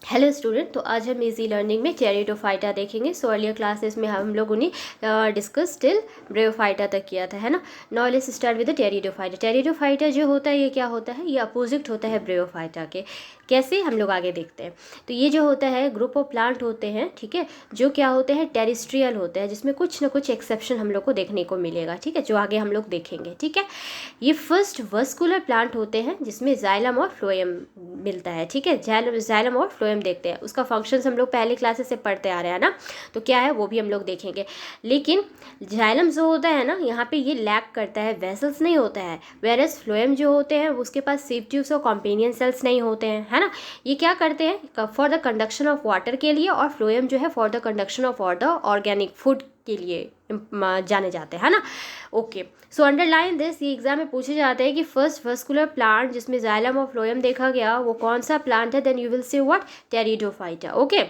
Hello student, तो आज हम इजी लर्निंग में टेरिडोफाइटा देखेंगे। सो अर्लियर क्लासेस में हम लोगों ने डिस्कस टिल ब्रेयोफाइटा तक किया था, है ना। Now let's start with the pteridophyta. Pteridophyta जो होता है ये क्या होता है, ये अपोजिट होता है ब्रेयोफाइटा के। कैसे, हम लोग आगे देखते हैं। तो ये जो होता है ग्रुप ऑफ प्लांट होते हैं, ठीक है, जो क्या होते हैं टेरिस्ट्रियल होते हैं, जिसमें कुछ ना कुछ एक्सेप्शन हम लोग को देखने को मिलेगा, ठीक है, जो आगे हम लोग देखेंगे, ठीक है। ये फर्स्ट वस्कुलर प्लांट होते हैं जिसमें जाइलम और फ्लोएम मिलता है, ठीक है। जाइलम और फ्लोएम देखते हैं, उसका फंक्शंस हम लोग पहले क्लासेस से पढ़ते आ रहे हैं ना, तो क्या है वो भी हम लोग देखेंगे। लेकिन जाइलम जो होता है ना, यहाँ पे ये लैक करता है, वेसल्स नहीं होता है। वेरस फ्लोएम जो होते हैं उसके पास सीव ट्यूब्स और कॉम्पेनियन सेल्स नहीं होते हैं, है ना। ये क्या करते हैं for the conduction of water के लिए, और फ्लोएम जो है for the conduction of the organic food के लिए जाने जाते हैं, है ना। ओके, सो अंडरलाइन दिस, ये एग्जाम में पूछे जाते हैं कि फर्स्ट वस्कुलर प्लांट जिसमें जाइलम और फ्लोएम देखा गया वो कौन सा प्लांट है। Then you will say what, pteridophyta. Okay,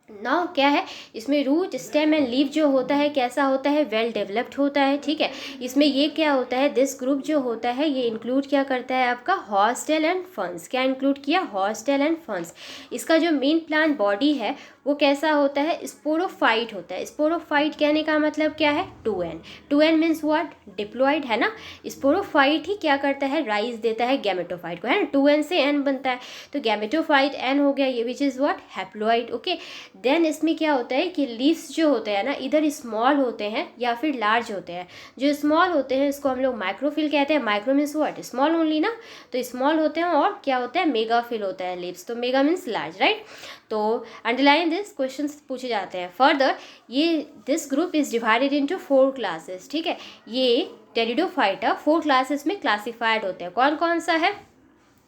now क्या है, इसमें रूट स्टेम एंड लीफ जो होता है कैसा होता है, वेल डेवलप्ड होता है, ठीक है। इसमें ये क्या होता है, दिस ग्रुप जो होता है ये इंक्लूड क्या करता है आपका, हॉर्सटेल एंड फंस। क्या इंक्लूड किया, हॉर्सटेल एंड फंस। इसका जो मेन प्लांट बॉडी है वो कैसा होता है, स्पोरोफाइट होता है। स्पोरोफाइट कहने का मतलब क्या है, 2n। 2n means what, diploid, है ना। स्पोरोफाइट ही क्या करता है, राइज देता है गैमेटोफाइट को, है ना। 2n से n बनता है, तो गैमेटोफाइट n हो गया ये, which is what, haploid. Okay, then इसमें क्या होता है कि लीव्स जो होते हैं ना, इधर स्मॉल होते हैं या फिर लार्ज होते हैं। जो स्मॉल होते हैं इसको हम लोग माइक्रोफिल कहते हैं। Micro means what, small only ना, तो स्मॉल होते हैं। और क्या होता है, मेगाफिल होता है लीव्स, तो मेगा मीन्स लार्ज, राइट। तो अंडरलाइन दिस, क्वेश्चंस पूछे जाते हैं। फर्दर ये this group is divided into 4 classes, ठीक है। ये टेरिडोफाइटा 4 क्लासेस में क्लासिफाइड होते हैं। कौन कौन सा है,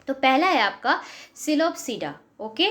तो पहला है आपका Psilopsida, okay,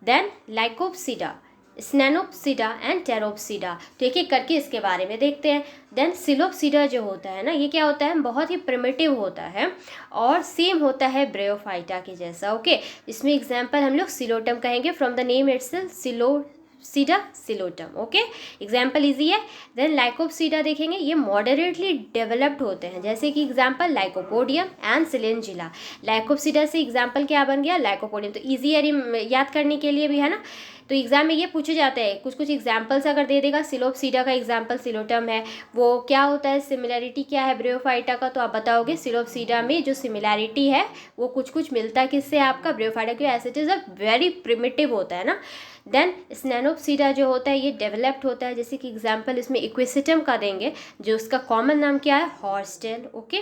then Lycopsida, Sphenopsida and Pteropsida. तो एक एक करके इसके बारे में देखते हैं। देन सिलोप्सिडा जो होता है ना, ये क्या होता है, बहुत ही प्रिमिटिव होता है और सेम होता है ब्रेयोफाइटा के जैसा, ओके। इसमें एग्जांपल हम लोग सिलोटम कहेंगे, from the name itself Psilopsida, Psilotum, okay, example easy है। देन लाइकोप्सिडा देखेंगे, ये मॉडरेटली डेवलप्ड होते हैं, जैसे कि example Lycopodium and Selaginella. Lycopsida से एग्जाम्पल क्या बन गया, लाइकोपोडियम। तो इजी है याद करने के लिए भी, है ना। तो एग्जाम में ये पूछे जाते हैं, कुछ कुछ एग्जाम्पल्स अगर दे देगा, सिलोप्सिडा का एग्जाम्पल सिलोटम है, वो क्या होता है, सिमिलैरिटी क्या है ब्रेयोफाइटा का, तो आप बताओगे सिलोप्सिडा में जो सिमिलैरिटी है वो कुछ कुछ मिलता है किससे, आपका ब्रेयोफाइटा के, as it is a very primitive होता है ना। देन स्नेनोप्सिडा जो होता है ये डेवलप्ड होता है, जैसे कि एग्जाम्पल इसमें इक्विसिटम का देंगे, जो उसका कॉमन नाम क्या है, horsetail, okay.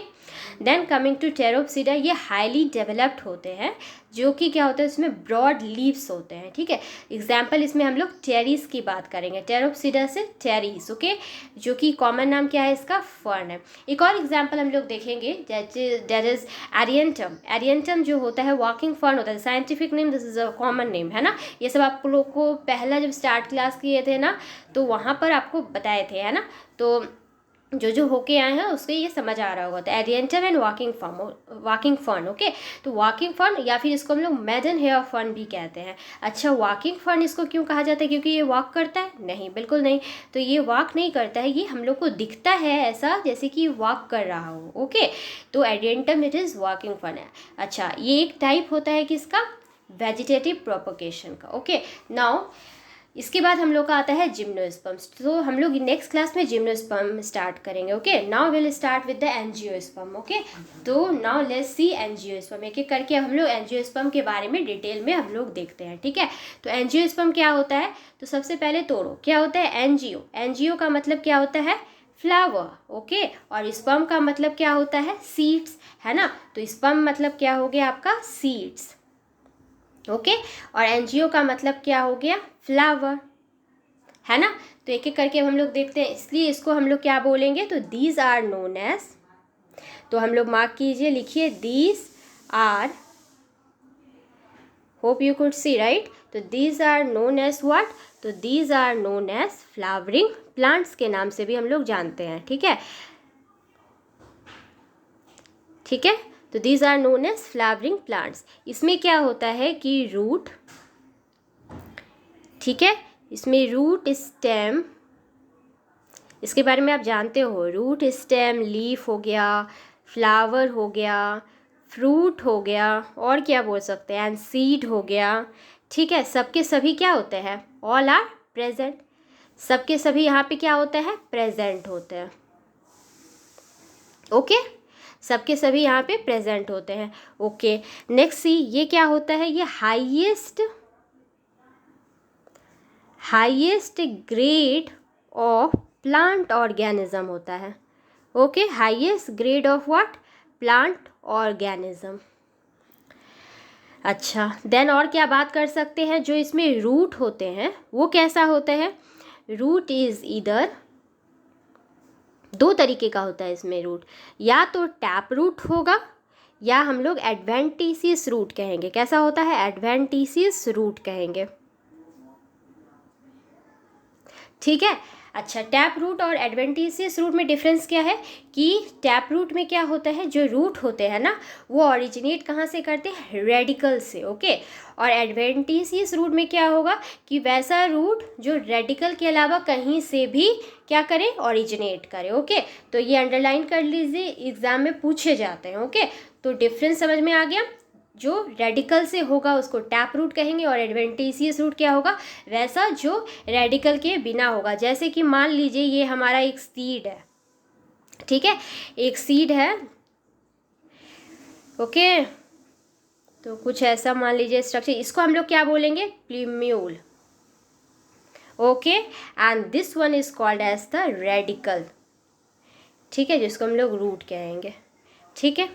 Then coming to pteropsida, ये हाईली डेवलप्ड होते हैं, जो कि क्या होता है, इसमें ब्रॉड लीव्स होते हैं, ठीक है। एग्जाम्पल इसमें हम लोग टेरिस की बात करेंगे, टेरोप्सिडा से टेरिस, ओके, जो कि कॉमन नाम क्या है इसका, फर्न है। एक और एग्जाम्पल हम लोग देखेंगे, दैट इज एरियंटम। एरियंटम जो होता है वॉकिंग फर्न होता है, scientific name, this is a common name, है ना। ये सब आप लोग को पहला जब स्टार्ट क्लास किए थे ना, तो वहाँ पर आपको बताए थे, है ना। तो जो जो होके आए हैं उससे ये समझ आ रहा होगा। तो एरियंटम एंड वॉकिंग फर्न, ओके। तो वॉकिंग फर्न या फिर इसको हम लोग मैडन हेयर फर्न भी कहते हैं। अच्छा, वॉकिंग फर्न इसको क्यों कहा जाता है, क्योंकि ये वॉक करता है, नहीं, बिल्कुल नहीं। तो ये वॉक नहीं करता है, ये हम लोग को दिखता है ऐसा जैसे कि वॉक कर रहा हो, ओके। तो एरियंटम इट इज़ वॉकिंग फर्न है। अच्छा, ये एक टाइप होता है किसका, वेजिटेटिव प्रोपगेशन का, ओके। नाउ इसके बाद हम लोग का आता है जिम्नोस्पर्म्स। तो हम लोग नेक्स्ट क्लास में जिम्नोस्पर्म स्टार्ट करेंगे, okay. Now will start with the angiosperm, okay. तो नाउ लेट्स सी एंजियोस्पर्म, एक एक करके हम लोग एंजियोस्पर्म के बारे में डिटेल में हम लोग देखते हैं, ठीक है। तो एंजियोस्पर्म क्या होता है, तो सबसे पहले तोड़ो, क्या होता है, एंजियो। एंजियो का मतलब क्या होता है, फ्लावर, ओके। और स्पर्म का मतलब क्या होता है, सीड्स, है ना। तो स्पर्म मतलब क्या हो गया आपका, सीड्स, ओके। और एंजियो का मतलब क्या हो गया, फ्लावर, है ना। तो एक एक करके हम लोग देखते हैं, इसलिए इसको हम लोग क्या बोलेंगे, तो दीज आर नोन एज, तो हम लोग मार्क कीजिए, लिखिए these are, hope you could see, right. तो these are known as what, तो these are known as flowering plants के नाम से भी हम लोग जानते हैं, ठीक है, ठीक है। तो these are known as flowering plants. इसमें क्या होता है कि रूट, ठीक है, इसमें रूट स्टेम, इसके बारे में आप जानते हो, रूट स्टेम, लीफ हो गया, फ्लावर हो गया, फ्रूट हो गया, और क्या बोल सकते हैं, एंड सीड हो गया, ठीक है, सबके सभी क्या होते हैं, ऑल आर प्रेजेंट, सबके सभी यहाँ पे क्या होते हैं, प्रेजेंट होते हैं। ओके, सबके सभी यहाँ पे प्रेजेंट होते हैं। ओके, नेक्स्ट सी, ये क्या होता है, ये highest grade of plant organism होता है। Okay, highest grade of what, plant organism. अच्छा, देन और क्या बात कर सकते हैं, जो इसमें रूट होते हैं वो कैसा होता है, रूट इज ईदर, दो तरीके का होता है इसमें रूट, या तो टैप रूट होगा या हम लोग एडवेंटिशियस रूट कहेंगे। कैसा होता है, एडवेंटिशियस रूट कहेंगे। ठीक है, अच्छा, टैप रूट और एडवेंटिशियस रूट में डिफरेंस क्या है कि टैप रूट में क्या होता है, जो रूट होते हैं ना वो ओरिजिनेट कहाँ से करते हैं, रेडिकल से। ओके, और एडवेंटिशियस रूट में क्या होगा कि वैसा रूट जो रेडिकल के अलावा कहीं से भी क्या करे, ओरिजिनेट करे। ओके, तो ये अंडरलाइन कर लीजिए, एग्जाम में पूछे जाते हैं। ओके, तो डिफरेंस समझ में आ गया, जो रेडिकल से होगा उसको टैप रूट कहेंगे और एडवेंटिशियस रूट क्या होगा, वैसा जो रेडिकल के बिना होगा। जैसे कि मान लीजिए ये हमारा एक सीड है, ठीक है, एक सीड है। ओके, तो कुछ ऐसा मान लीजिए स्ट्रक्चर, इसको हम लोग क्या बोलेंगे, plumule. Okay, and this one is called as the radicle. ठीक है, जिसको हम लोग रूट कहेंगे। ठीक है,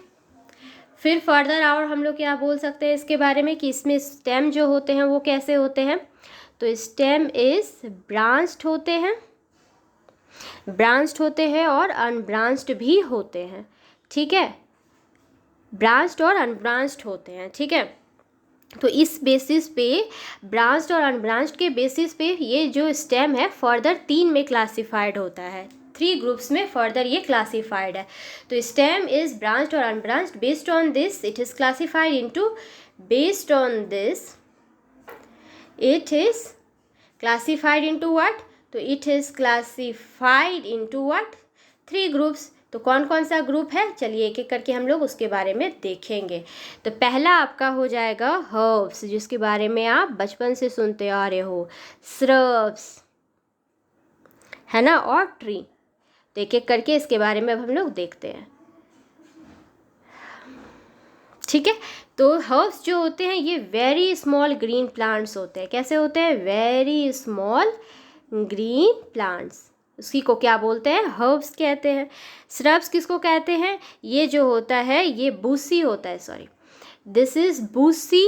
फिर फर्दर और हम लोग क्या बोल सकते हैं इसके बारे में कि इसमें स्टेम जो होते हैं वो कैसे होते हैं, तो स्टेम इज ब्रांच्ड होते हैं और अनब्रांच्ड भी होते हैं। ठीक है, ब्रांच्ड और अनब्रांच्ड होते हैं। ठीक है, तो इस बेसिस पे, ब्रांच्ड और अनब्रांच्ड के बेसिस पे ये जो स्टेम है फर्दर 3 में क्लासिफाइड होता है, 3 ग्रुप्स में फर्दर ये क्लासिफाइड है। तो स्टेम इज ब्रांच्ड और unbranched, based on this it is classified into, based on this it is classified into what, तो it is classified into what, 3 groups. तो कौन कौन सा ग्रुप है, चलिए एक एक करके हम लोग उसके बारे में देखेंगे। तो पहला आपका हो जाएगा हर्ब्स, जिसके बारे में आप बचपन से सुनते आ रहे हो, श्रब्स है ना, और ट्री। तो एक एक करके इसके बारे में अब हम लोग देखते हैं। ठीक है, तो हर्ब्स जो होते हैं ये वेरी स्मॉल ग्रीन प्लांट्स होते हैं। कैसे होते हैं, वेरी स्मॉल ग्रीन प्लांट्स, उसी को क्या बोलते हैं, हर्ब्स कहते हैं। श्रब्स किसको कहते हैं, ये जो होता है ये बूसी होता है, sorry, this is Bussy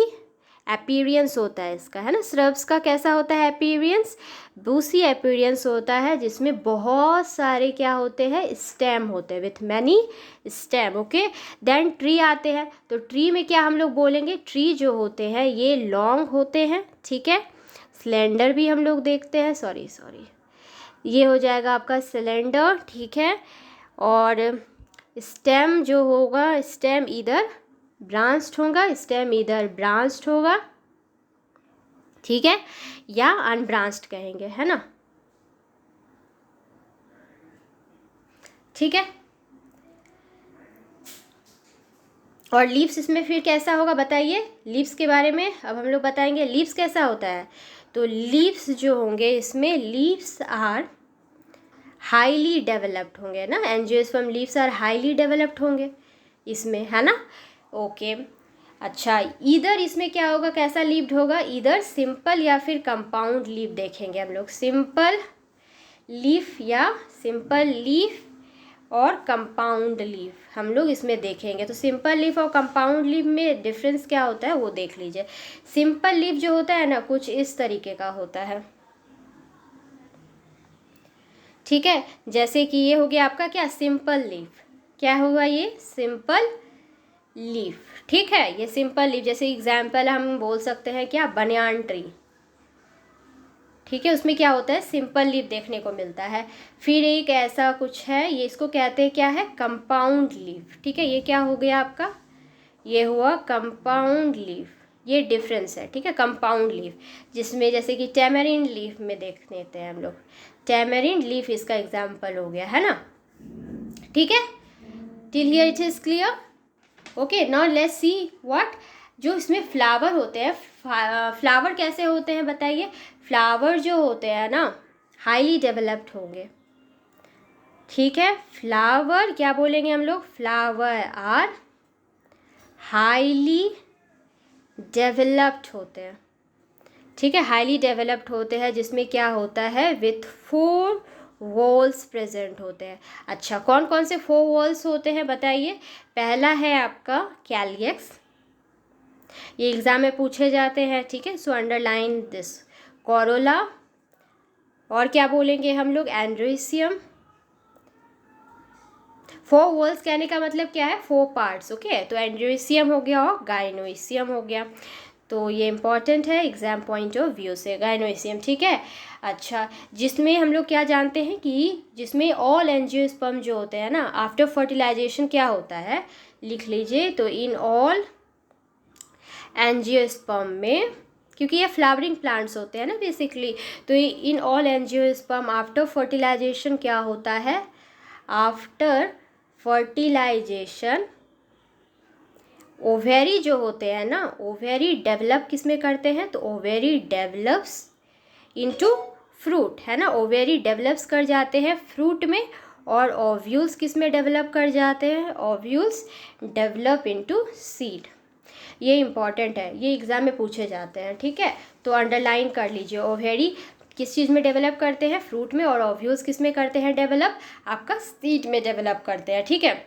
appearance होता है इसका, है ना। श्रब्स का कैसा होता है अपीयरेंस, बूसी अपीयरेंस होता है, जिसमें बहुत सारे क्या होते हैं, स्टेम होते हैं, with many stem. Okay, then tree आते हैं, तो ट्री में क्या हम लोग बोलेंगे, ट्री जो होते हैं ये लॉन्ग होते हैं। ठीक है, स्लेंडर भी हम लोग देखते हैं, सॉरी ये हो जाएगा आपका सिलेंडर। ठीक है, और स्टेम जो होगा, स्टेम इधर ब्रांच्ड होगा, ठीक है, या अनब्रांच्ड कहेंगे, है ना। ठीक है, और लीव्स इसमें फिर कैसा होगा बताइए, लीव्स के बारे में अब हम लोग बताएंगे। लीव्स कैसा होता है, तो लीव्स जो होंगे इसमें, लीव्स आर हाईली डेवलप्ड होंगे ना, angiosperm leaves are highly developed होंगे इसमें, है ना। ओके, अच्छा, इधर इसमें क्या होगा, कैसा लीव्ड होगा, इधर सिंपल या फिर कंपाउंड लीफ देखेंगे हम लोग, सिंपल लीफ या सिंपल लीफ और कंपाउंड लीफ हम लोग इसमें देखेंगे। तो सिंपल लीफ और कंपाउंड लीफ में डिफरेंस क्या होता है वो देख लीजिए। सिंपल लीफ जो होता है ना कुछ इस तरीके का होता है। ठीक है, जैसे कि ये हो गया आपका क्या, सिंपल लीफ, क्या हुआ ये, सिंपल लीफ। ठीक है, ये सिंपल लीफ, जैसे एग्जाम्पल हम बोल सकते हैं क्या, बनियान ट्री। ठीक है, उसमें क्या होता है, सिंपल लीफ देखने को मिलता है। फिर एक ऐसा कुछ है, ये इसको कहते हैं क्या है, कंपाउंड लीफ। ठीक है, ये क्या हो गया आपका, ये हुआ कंपाउंड लीफ, ये डिफरेंस है। ठीक है, कंपाउंड लीफ, जिसमें जैसे कि टैमरिंड लीफ में देख लेते हैं हम लोग, टैमरिंड लीफ इसका एग्जाम्पल हो गया, है ना। ठीक है, till here it is clear. Okay, now let's see what जो इसमें फ्लावर होते हैं, फ्लावर कैसे होते हैं बताइए? फ्लावर जो होते हैं ना हाईली डेवलप्ड होंगे, ठीक है। फ्लावर क्या बोलेंगे हम लोग? फ्लावर आर हाईली डेवलप्ड होते हैं, ठीक है। हाईली डेवलप्ड होते हैं जिसमें क्या होता है? विथ 4 वॉल्स प्रेजेंट होते हैं। अच्छा, कौन कौन से 4 वॉल्स होते हैं बताइए? पहला है आपका कैलियक्स, ये एग्जाम में पूछे जाते हैं, ठीक है, सो अंडरलाइन दिस। कोरोला, और क्या बोलेंगे हम लोग? एंड्रोसियम। 4 वॉल्स कहने का मतलब क्या है? 4 पार्ट्स, ओके। तो एंड्रोसियम हो गया और गाइनोइसियम हो गया, तो ये इंपॉर्टेंट है एग्जाम पॉइंट ऑफ व्यू से, गाइनोइसियम, ठीक है। अच्छा, जिसमें हम लोग क्या जानते हैं कि जिसमें ऑल एंजियोस्पर्म जो होते हैं ना आफ्टर फर्टिलाइजेशन क्या होता है? लिख लीजिए। तो इन ऑल एंजियोस्पर्म में, क्योंकि ये फ्लावरिंग प्लांट्स होते हैं ना बेसिकली, तो in all angiosperm after fertilisation क्या होता है? आफ्टर फर्टिलाइजेशन ओवेरी जो होते हैं ना, ओवेरी डेवलप किस में करते हैं? तो ओवेरी डेवलप्स इनटू फ्रूट, है ना। ओवेरी डेवलप्स कर जाते हैं फ्रूट में, और ओव्यूल्स किस में डेवलप कर जाते हैं? Ovules develop into seed. ये इंपॉर्टेंट है, ये एग्जाम में पूछे जाते हैं, ठीक है। तो अंडरलाइन कर लीजिए। ओवेरी किस चीज़ में डेवलप करते हैं? फ्रूट में। और ओव्यूल्स किस में करते हैं डेवलप? आपका सीड में डेवलप करते हैं, ठीक है।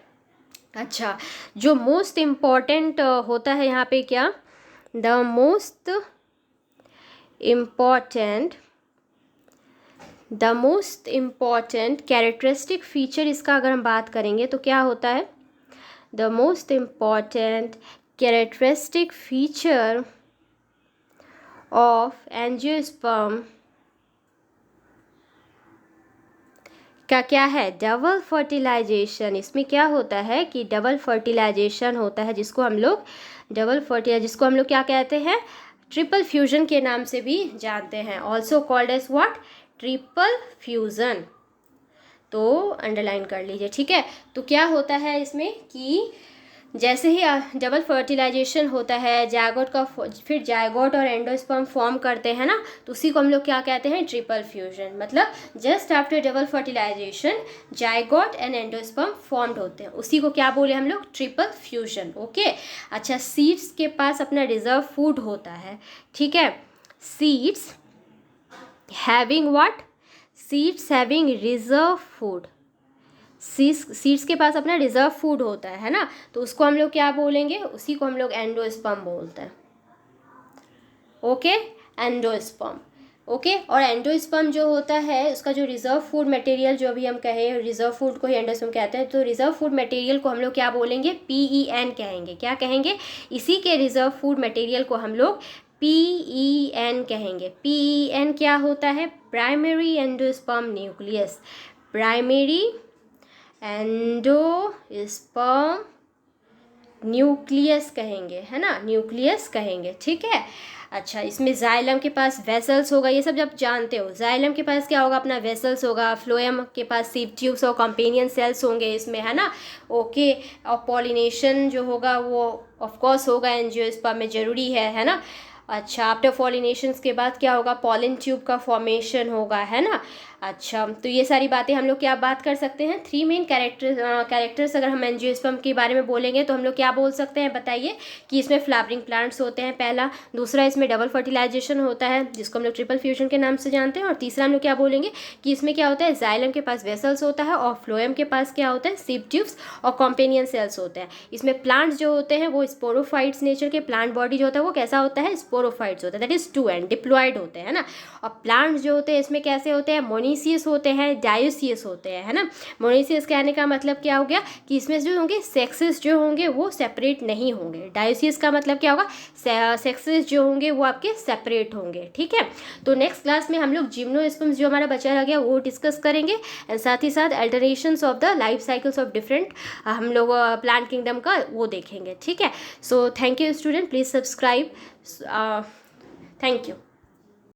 अच्छा, जो मोस्ट इम्पॉर्टेंट होता है यहाँ पे क्या? The most important characteristic feature, इसका अगर हम बात करेंगे तो क्या होता है? The most important characteristic feature of angiosperm का क्या है? Double fertilisation. इसमें क्या होता है कि डबल फर्टिलाइजेशन होता है, जिसको हम लोग क्या कहते हैं? ट्रिपल फ्यूजन के नाम से भी जानते हैं, also called as what? Triple fusion. तो अंडरलाइन कर लीजिए, ठीक है। तो क्या होता है इसमें कि जैसे ही डबल फर्टिलाइजेशन होता है, जायगोट का फिर जायगोट और एंडोस्पर्म फॉर्म करते हैं ना, तो उसी को हम लोग क्या कहते हैं? Triple fusion. मतलब just after double fertilization zygote and endosperm formed होते हैं, उसी को क्या बोले हम लोग? Triple fusion, okay. अच्छा, सीड्स के पास अपना रिजर्व फूड होता है, ठीक है। Seeds having what? Seeds having reserve food. Seeds के पास अपना रिजर्व फूड होता है ना, तो उसको हम लोग क्या बोलेंगे? उसी को हम लोग एंडोस्पर्म बोलते हैं, ओके। Endosperm, okay. और एंडोस्पर्म जो होता है उसका जो रिजर्व फूड मटेरियल, जो भी हम कहें रिजर्व फूड को ही एंडोस्पर्म कहते हैं, तो रिजर्व फूड मटेरियल को हम लोग क्या बोलेंगे? PEN कहेंगे। क्या कहेंगे? इसी के रिजर्व फूड मटेरियल को हम लोग PEN कहेंगे। PEN क्या होता है? Primary endosperm nucleus. Primary endosperm nucleus कहेंगे, है ना, न्यूक्लियस कहेंगे, ठीक है। अच्छा, इसमें जाइलम के पास वेसल्स होगा, ये सब जब जानते हो। जाइलम के पास क्या होगा? अपना वेसल्स होगा। फ्लोएम के पास सीड ट्यूब्स और कंपेनियन सेल्स होंगे इसमें, है ना, ओके। और पॉलिनेशन जो होगा वो ऑफ कोर्स होगा एंजियोस्पर्म में, ज़रूरी है ना। अच्छा, आफ्टर पॉलिनेशंस के बाद क्या होगा? पॉलन ट्यूब का फॉर्मेशन होगा, है ना। अच्छा, तो ये सारी बातें हम लोग क्या बात कर सकते हैं? 3 मेन कैरेक्टर्स अगर हम एंजियोस्पर्म के बारे में बोलेंगे तो हम लोग क्या बोल सकते हैं बताइए? कि इसमें फ्लावरिंग प्लांट्स होते हैं, पहला। दूसरा, इसमें डबल फर्टिलाइजेशन होता है, जिसको हम लोग ट्रिपल फ्यूजन के नाम से जानते हैं। और तीसरा हम लोग क्या बोलेंगे? कि इसमें क्या होता है? जाइलम के पास वेसल्स होता है, और फ्लोएम के पास क्या होता है? सीड ट्यूब्स और कॉम्पेनियन सेल्स होते हैं। इसमें प्लांट्स जो होते हैं वो स्पोरोफाइट्स नेचर के, प्लांट बॉडी जो होता है वो कैसा होता है? स्पोरोफाइट्स होता है, दैट इज 2 एंड डिप्लॉयड होते हैं ना। और प्लांट्स जो होते हैं इसमें कैसे होते हैं? मोनीसियस होते हैं, डायोसियस होते हैं, है ना। मोनीसियस कहने का मतलब क्या हो गया? कि इसमें जो होंगे सेक्सेस जो होंगे वो सेपरेट नहीं होंगे। डायोसियस का मतलब क्या होगा? सेक्सेस जो होंगे वो आपके सेपरेट होंगे, ठीक है। तो नेक्स्ट क्लास में हम लोग जिम्नोस्पर्म्स जो हमारा बचा रह गया वो डिस्कस करेंगे, एंड साथ ही साथ अल्टरनेशंस of the life cycles of different हम लोग प्लांट किंगडम का वो देखेंगे, ठीक है। So thank you student, please subscribe. Thank you.